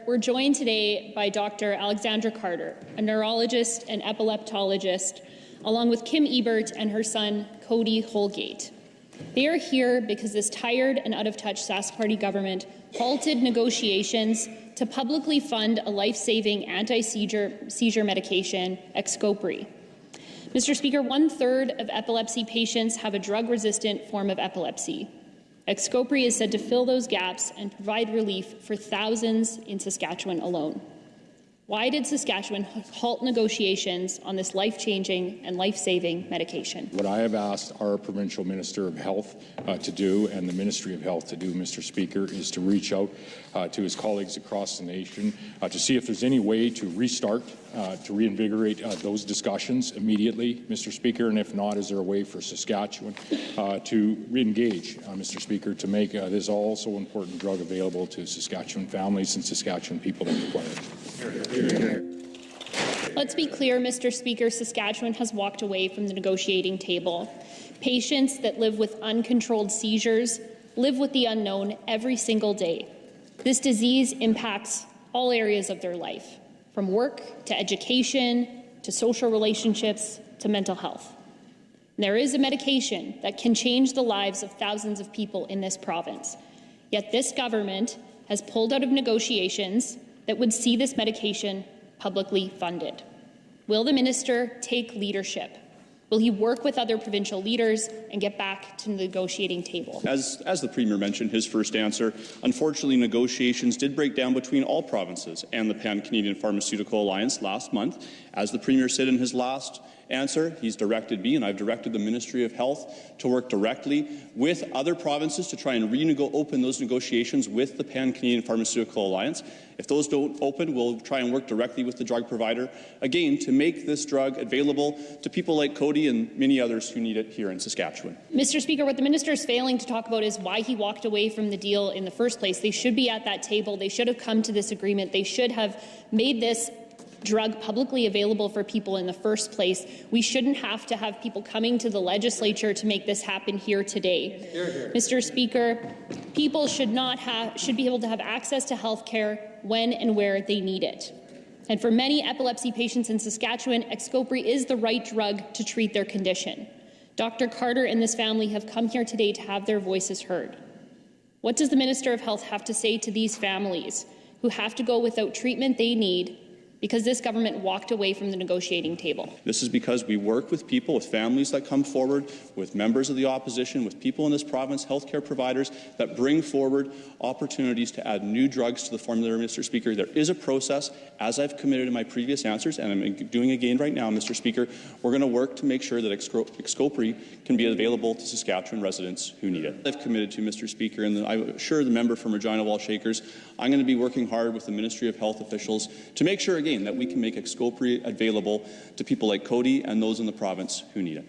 we're joined today by Dr. Alexandra Carter, a neurologist and epileptologist, along with Kim Ebert and her son, Cody Holgate. They are here because this tired and out-of-touch Sask Party government halted negotiations to publicly fund a life-saving anti-seizure medication, Excerpt. Mr. Speaker, 1/3 of epilepsy patients have a drug-resistant form of epilepsy. Excerpt is said to fill those gaps and provide relief for thousands in Saskatchewan alone. Why did Saskatchewan halt negotiations on this life-changing and life-saving medication? What I have asked our Provincial Minister of Health to do, and the Ministry of Health to do, Mr. Speaker, is to reach out to his colleagues across the nation to see if there's any way to restart, to reinvigorate those discussions immediately, Mr. Speaker, and if not, is there a way for Saskatchewan to re-engage, Mr. Speaker, to make this also important drug available to Saskatchewan families and Saskatchewan people that require it. Let's be clear, Mr. Speaker, Saskatchewan has walked away from the negotiating table. Patients that live with uncontrolled seizures live with the unknown every single day. This disease impacts all areas of their life, from work to education to social relationships to mental health. There is a medication that can change the lives of thousands of people in this province. Yet this government has pulled out of negotiations that would see this medication publicly funded. Will the minister take leadership? Will he work with other provincial leaders and get back to the negotiating table? As the Premier mentioned, his first answer, unfortunately, negotiations did break down between all provinces and the Pan-Canadian Pharmaceutical Alliance last month. As the Premier said in his last answer, he's directed me, and I've directed the Ministry of Health to work directly with other provinces to try and open those negotiations with the Pan-Canadian Pharmaceutical Alliance. If those don't open, we'll try and work directly with the drug provider, again, to make this drug available to people like Cody and many others who need it here in Saskatchewan. Mr. Speaker, what the minister is failing to talk about is why he walked away from the deal in the first place. They should be at that table. They should have come to this agreement. They should have made this drug publicly available for people in the first place. We shouldn't have to have people coming to the legislature to make this happen here today. Mr. Speaker, people should be able to have access to health care when and where they need it. And for many epilepsy patients in Saskatchewan, Excerpt is the right drug to treat their condition. Dr. Carter and this family have come here today to have their voices heard. What does the Minister of Health have to say to these families who have to go without treatment they need because this government walked away from the negotiating table? This is because we work with people, with families that come forward, with members of the opposition, with people in this province, healthcare providers that bring forward opportunities to add new drugs to the formulary, Mr. Speaker. There is a process, as I've committed in my previous answers, and I'm doing again right now, Mr. Speaker. We're going to work to make sure that Excerpt can be available to Saskatchewan residents who need it. I've committed to, Mr. Speaker, and I assure the member from Regina Wall-Shakers, I'm going to be working hard with the Ministry of Health officials to make sure, again, that we can make Excerpt available to people like Cody and those in the province who need it.